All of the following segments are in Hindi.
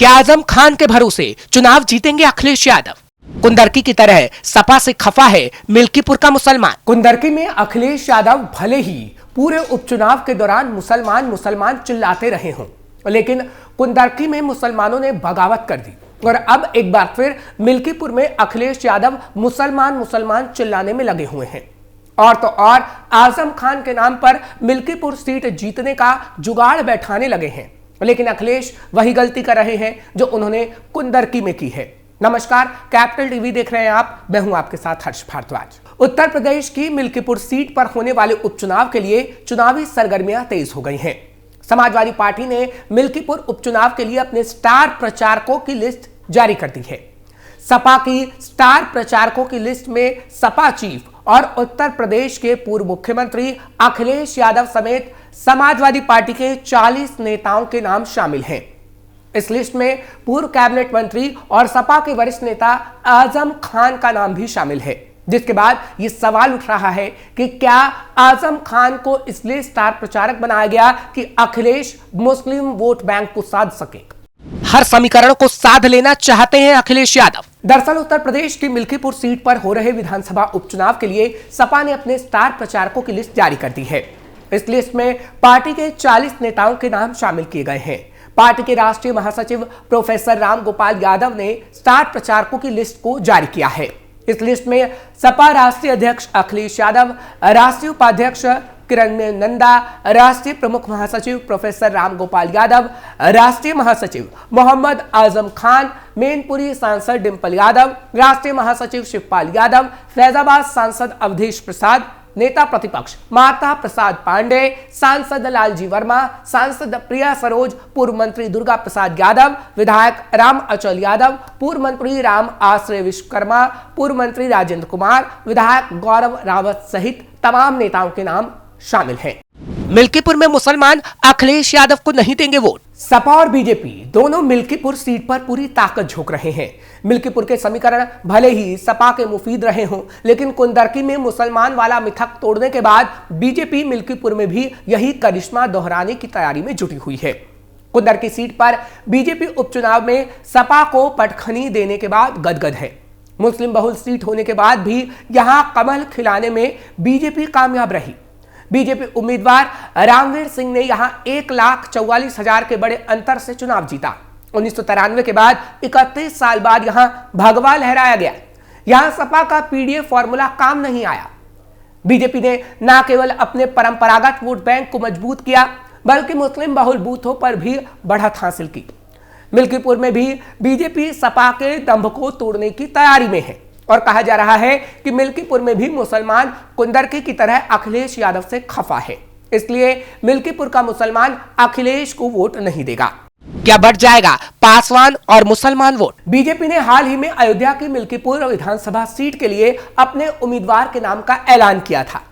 क्या आजम खान के भरोसे चुनाव जीतेंगे अखिलेश यादव? कुंदरकी की तरह सपा से खफा है मिल्कीपुर का मुसलमान। कुंदरकी में अखिलेश यादव भले ही पूरे उपचुनाव के दौरान मुसलमान मुसलमान चिल्लाते रहे हों, लेकिन कुंदरकी में मुसलमानों ने बगावत कर दी और अब एक बार फिर मिल्कीपुर में अखिलेश यादव मुसलमान मुसलमान चिल्लाने में लगे हुए हैं। और तो और आजम खान के नाम पर मिल्कीपुर सीट जीतने का जुगाड़ बैठाने लगे हैं, लेकिन अखिलेश वही गलती कर रहे हैं जो उन्होंने कुंदरकी में की है। नमस्कार, कैपिटल टीवी देख रहे हैं आप, मैं हूं आपके साथ हर्ष भारद्वाज। उत्तर प्रदेश की मिल्कीपुर सीट पर होने वाले उपचुनाव के लिए चुनावी सरगर्मियां तेज हो गई हैं। समाजवादी पार्टी ने मिल्कीपुर उपचुनाव के लिए अपने स्टार प्रचारकों की लिस्ट जारी कर दी है। सपा की स्टार प्रचारकों की लिस्ट में सपा चीफ और उत्तर प्रदेश के पूर्व मुख्यमंत्री अखिलेश यादव समेत समाजवादी पार्टी के 40 नेताओं के नाम शामिल हैं। इस लिस्ट में पूर्व कैबिनेट मंत्री और सपा के वरिष्ठ नेता आजम खान का नाम भी शामिल है, जिसके बाद यह सवाल उठ रहा है कि क्या आजम खान को इसलिए स्टार प्रचारक बनाया गया कि अखिलेश मुस्लिम वोट बैंक को साध सके। हर समीकरण को साध लेना चाहते हैं अखिलेश यादव। दरअसल उत्तर प्रदेश की मिल्कीपुर सीट पर हो रहे विधानसभा उपचुनाव के लिए सपा ने अपने स्टार प्रचारकों की लिस्ट जारी कर दी है। इस लिस्ट में पार्टी के 40 नेताओं के नाम शामिल किए गए हैं। पार्टी के राष्ट्रीय महासचिव प्रोफेसर राम गोपाल यादव ने स्टार प्रचारकों की लिस्ट को जारी किया है। इस लिस्ट में सपा राष्ट्रीय अध्यक्ष अखिलेश यादव, राष्ट्रीय उपाध्यक्ष किरण नंदा, राष्ट्रीय प्रमुख महासचिव प्रोफेसर राम गोपाल यादव, राष्ट्रीय महासचिव मोहम्मद आजम खान, मैनपुरी सांसद डिंपल यादव, राष्ट्रीय महासचिव शिवपाल यादव, फैजाबाद सांसद अवधेश प्रसाद, नेता प्रतिपक्ष माता प्रसाद पांडे, सांसद लालजी वर्मा, सांसद प्रिया सरोज, पूर्व मंत्री दुर्गा प्रसाद यादव, विधायक राम अचल यादव, पूर्व मंत्री राम आश्रय विश्वकर्मा, पूर्व मंत्री राजेंद्र कुमार, विधायक गौरव रावत सहित तमाम नेताओं के नाम शामिल हैं। मिल्कीपुर में मुसलमान अखिलेश यादव को नहीं देंगे वोट। सपा और बीजेपी दोनों मिल्कीपुर सीट पर पूरी ताकत झोंक रहे हैं। मिल्कीपुर के समीकरण भले ही सपा के मुफीद रहे हों, लेकिन कुंदरकी में मुसलमान वाला मिथक तोड़ने के बाद बीजेपी मिल्कीपुर में भी यही करिश्मा दोहराने की तैयारी में जुटी हुई है। कुंदरकी सीट पर बीजेपी उपचुनाव में सपा को पटखनी देने के बाद गदगद है। मुस्लिम बहुल सीट होने के बाद भी यहां कमल खिलाने में बीजेपी कामयाब रही। बीजेपी उम्मीदवार रामवीर सिंह ने यहां 1,44,000 के बड़े अंतर से चुनाव जीता। 1993 के बाद 31 साल बाद यहां भगवा लहराया गया। यहां सपा का पीडीए फॉर्मूला काम नहीं आया। बीजेपी ने न केवल अपने परंपरागत वोट बैंक को मजबूत किया, बल्कि मुस्लिम बहुल बूथों पर भी बढ़त हासिल की। मिल्कीपुर में भी बीजेपी सपा के दंभ को तोड़ने की तैयारी में है और कहा जा रहा है कि मिल्कीपुर में भी मुसलमान कुंदरकी की तरह अखिलेश यादव से खफा है, इसलिए मिल्कीपुर का मुसलमान अखिलेश को वोट नहीं देगा। क्या बढ़ जाएगा पासवान और मुसलमान वोट? बीजेपी ने हाल ही में अयोध्या की मिल्कीपुर विधानसभा सीट के लिए अपने उम्मीदवार के नाम का ऐलान किया था।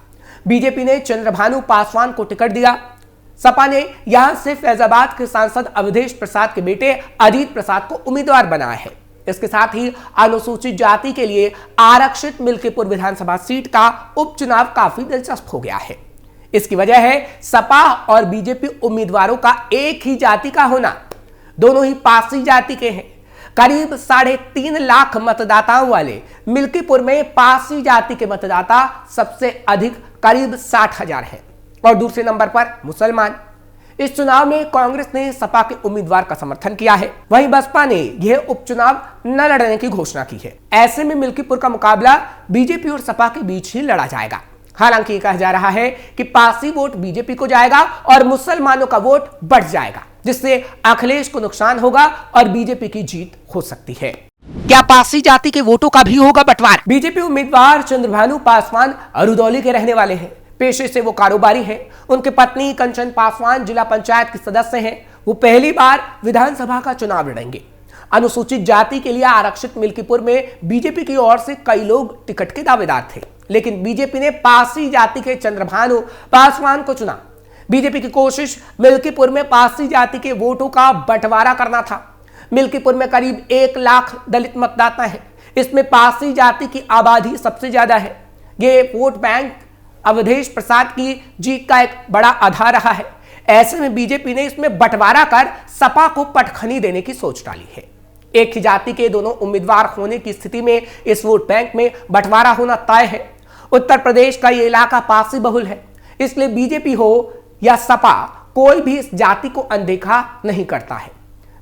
बीजेपी ने चंद्रभानु पासवान को टिकट दिया। सपा ने यहां से फैजाबाद के सांसद अवधेश प्रसाद के बेटे अजीत प्रसाद को उम्मीदवार बनाया है। इसके साथ ही अनुसूचित जाति के लिए आरक्षित मिल्कीपुर विधानसभा सीट का उपचुनाव काफी दिलचस्प हो गया है। इसकी वजह है सपा और बीजेपी उम्मीदवारों का एक ही जाति का होना। दोनों ही पारसी जाति के हैं। करीब 3.5 लाख मतदाताओं वाले मिल्कीपुर में पारसी जाति के मतदाता सबसे अधिक करीब 60,000 हैं और दूसरे नंबर पर मुसलमान। इस चुनाव में कांग्रेस ने सपा के उम्मीदवार का समर्थन किया है, वहीं बसपा ने यह उपचुनाव न लड़ने की घोषणा की है। ऐसे में मिल्कीपुर का मुकाबला बीजेपी और सपा के बीच ही लड़ा जाएगा। हालांकि यह कहा जा रहा है कि पारसी वोट बीजेपी को जाएगा और मुसलमानों का वोट बढ़ जाएगा, जिससे अखिलेश को नुकसान होगा और बीजेपी की जीत हो सकती है। क्या पारसी जाति के वोटों का भी होगा बंटवारा? बीजेपी उम्मीदवार चंद्रभानु पासवान रुदौली के रहने वाले हैं। पेशे से वो कारोबारी हैं। उनकी पत्नी कंचन पासवान जिला पंचायत की सदस्य हैं। वो पहली बार विधानसभा का चुनाव लड़ेंगे। अनुसूचित जाति के लिए आरक्षित मिल्कीपुर में बीजेपी की ओर से कई लोग टिकट के दावेदार थे, लेकिन बीजेपी ने पारसी जाति के चंद्रभानु पासवान को चुना। बीजेपी की कोशिश मिल्कीपुर में पारसी जाति के वोटों का बंटवारा करना था। मिल्कीपुर में करीब 1 लाख दलित मतदाता है। इसमें पारसी जाति की आबादी सबसे ज्यादा है। ये वोट बैंक अवधेश प्रसाद की जीत का एक बड़ा आधार रहा है। ऐसे में बीजेपी ने इसमें बंटवारा कर सपा को पटखनी देने की सोच डाली है। एक ही जाति के दोनों उम्मीदवार होने की स्थिति में इस वोट बैंक में बंटवारा होना तय है। उत्तर प्रदेश का यह इलाका पारसी बहुल है, इसलिए बीजेपी हो या सपा कोई भी इस जाति को अनदेखा नहीं करता है।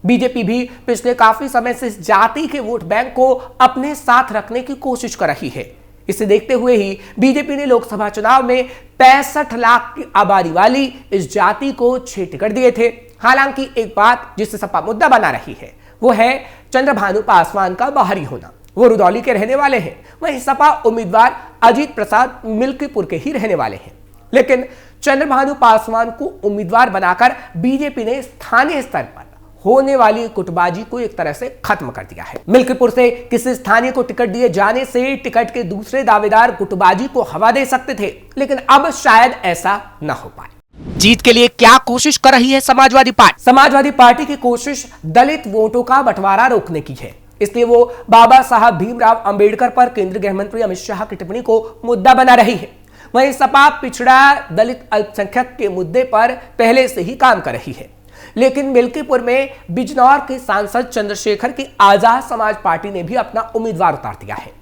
बीजेपी भी पिछले काफी समय से इस जाति के वोट बैंक को अपने साथ रखने की कोशिश कर रही है। इसे देखते हुए ही बीजेपी ने लोकसभा चुनाव में 65 लाख की आबादी वाली इस जाति को 6 टिकट दिए थे। हालांकि एक बात जिसे सपा मुद्दा बना रही है वो है चंद्रभानु पासवान का बाहरी होना। वो रुदौली के रहने वाले हैं, वहीं सपा उम्मीदवार अजीत प्रसाद मिल्कीपुर के ही रहने वाले हैं। लेकिन चंद्रभानु पासवान को उम्मीदवार बनाकर बीजेपी ने स्थानीय स्तर पर होने वाली गुटबाजी को एक तरह से खत्म कर दिया है। मिल्कीपुर से किसी स्थानीय को टिकट दिए जाने से टिकट के दूसरे दावेदार गुटबाजी को हवा दे सकते थे, लेकिन अब शायद ऐसा न हो पाए। जीत के लिए क्या कोशिश कर रही है समाजवादी पार्टी? समाजवादी पार्टी की कोशिश दलित वोटों का बंटवारा रोकने की है। इसलिए वो बाबा साहब भीमराव अंबेडकर पर केंद्रीय गृह मंत्री अमित शाह की टिप्पणी को मुद्दा बना रही है। वहीं सपा पिछड़ा दलित अल्पसंख्यक के मुद्दे पर पहले से ही काम कर रही है। लेकिन मिल्कीपुर में बिजनौर के सांसद चंद्रशेखर की आजाद समाज पार्टी ने भी अपना उम्मीदवार उतार दिया है।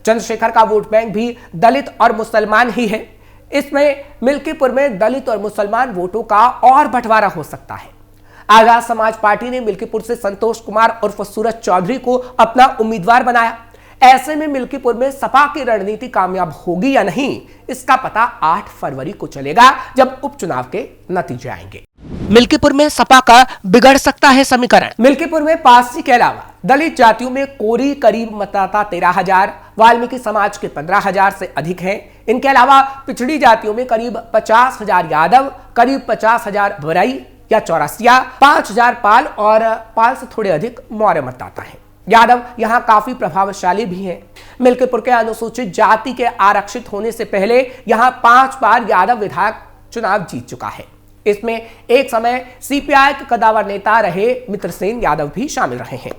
चंद्रशेखर का वोट बैंक भी दलित और मुसलमान ही है। इसमें मिल्कीपुर में दलित और मुसलमान वोटों का और बंटवारा हो सकता है। आजाद समाज पार्टी ने मिल्कीपुर से संतोष कुमार उर्फ सूरज चौधरी को अपना उम्मीदवार बनाया। ऐसे में मिल्कीपुर में सपा की रणनीति कामयाब होगी या नहीं, इसका पता 8 फरवरी को चलेगा जब उपचुनाव के नतीजे आएंगे। मिल्कीपुर में सपा का बिगड़ सकता है समीकरण। मिल्कीपुर में पारसी के अलावा दलित जातियों में कोरी करीब मतदाता 13,000, वाल्मीकि समाज के 15,000 से अधिक हैं। इनके अलावा पिछड़ी जातियों में करीब 50,000 यादव, करीब 50,000 बरई या चौरसिया, 5,000 पाल और पाल से थोड़े अधिक मौर्य मतदाता हैं। यादव यहाँ काफी प्रभावशाली भी हैं। मिल्कीपुर के अनुसूचित जाति के आरक्षित होने से पहले यहाँ 5 बार यादव विधायक चुनाव जीत चुका है। इसमें एक समय सीपीआई के कदावर नेता रहे मित्रसेन यादव भी शामिल रहे हैं।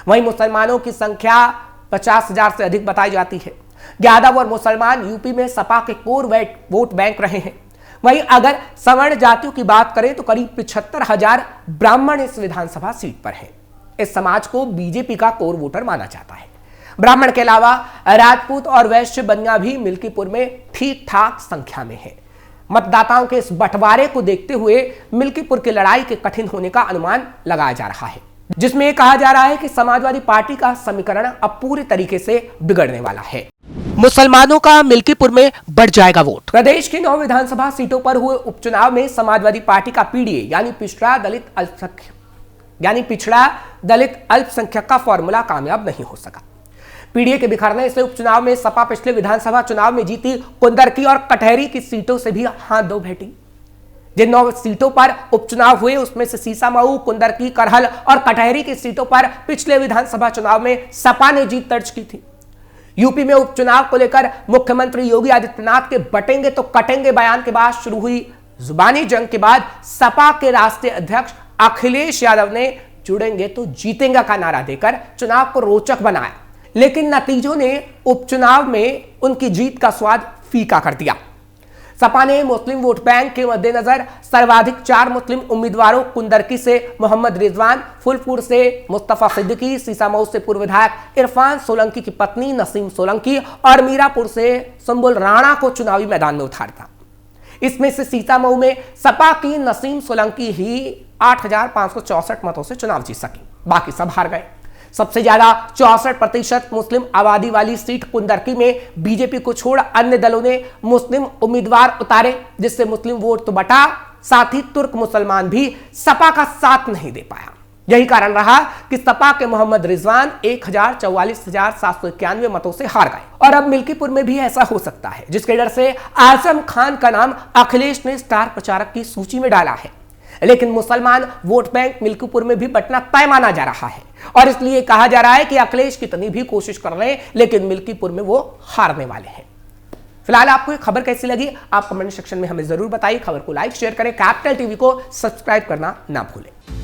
वहीं मुसलमानों की संख्या 50,000 से अधिक बताई जाती है। यादव और मुसलमान यूपी में सपा के कोर वोट बैंक रहे हैं। वहीं अगर सवर्ण जातियों की बात करें तो करीब 75,000 ब्राह्मण इस विधानसभा सीट पर हैं। इस समाज को बीजेपी का कोर वोटर माना जाता है। ब्राह्मण के अलावा राजपूत और वैश्य बनिया भी मिल्कीपुर में ठीक ठाक संख्या में है। मतदाताओं के इस बंटवारे को देखते हुए मिल्कीपुर की लड़ाई के कठिन होने का अनुमान लगाया जा रहा है, जिसमें यह कहा जा रहा है कि समाजवादी पार्टी का समीकरण अब पूरी तरीके से बिगड़ने वाला है। मुसलमानों का मिल्कीपुर में बढ़ जाएगा वोट। प्रदेश की 9 विधानसभा सीटों पर हुए उपचुनाव में समाजवादी पार्टी का पीडीए यानी पिछड़ा दलित अल्पसंख्यक का फॉर्मूला कामयाब नहीं हो सका। पीडीए के बिखरने से उपचुनाव में सपा पिछले विधानसभा चुनाव में जीती कुंदरकी और कटहरी की सीटों से भी हाथ धो बैठी। जिन 9 सीटों पर उपचुनाव हुए उसमें से सीसामऊ, कुंदरकी, करहल और कटहरी की सीटों पर पिछले विधानसभा चुनाव में सपा ने जीत दर्ज की थी। यूपी में उपचुनाव को लेकर मुख्यमंत्री योगी आदित्यनाथ के बटेंगे तो कटेंगे बयान के बाद शुरू हुई जुबानी जंग के बाद सपा के राष्ट्रीय अध्यक्ष अखिलेश यादव ने जुड़ेंगे तो जीतेंगे का नारा देकर चुनाव को रोचक बनाया। लेकिन नतीजों ने उपचुनाव में उनकी जीत का स्वाद फीका कर दिया। सपा ने मुस्लिम वोट बैंक के मद्देनजर सर्वाधिक 4 मुस्लिम उम्मीदवारों कुंदरकी से मोहम्मद रिजवान, फुलपुर से मुस्तफा सिद्दीकी, सीसामऊ से पूर्व विधायक इरफान सोलंकी की पत्नी नसीम सोलंकी और मीरापुर से सुंबुल राणा को चुनावी मैदान में उतारा। इसमें से सीसामऊ में सपा की नसीम सोलंकी ही 8,564 मतों से चुनाव जीत सकी, बाकी सब हार गए। सबसे ज्यादा 64% मुस्लिम आबादी वाली सीट कुंदरकी में बीजेपी को छोड़ अन्य दलों ने मुस्लिम उम्मीदवार उतारे, जिससे मुस्लिम वोट तो बटा, साथ ही तुर्क मुसलमान भी सपा का साथ नहीं दे पाया। यही कारण रहा कि सपा के मोहम्मद रिजवान 1,44,791 मतों से हार गए। और अब मिल्कीपुर में भी ऐसा हो सकता है, जिसके डर से आजम खान का नाम अखिलेश ने स्टार प्रचारक की सूची में डाला है। लेकिन मुसलमान वोट बैंक मिल्कीपुर में भी बंटना तय माना जा रहा है और इसलिए कहा जा रहा है कि अखिलेश कितनी भी कोशिश कर रहे हैं लेकिन मिल्कीपुर में वो हारने वाले हैं। फिलहाल आपको ये खबर कैसी लगी आप कमेंट सेक्शन में हमें जरूर बताइए। खबर को लाइक शेयर करें, कैपिटल टीवी को सब्सक्राइब करना ना भूलें।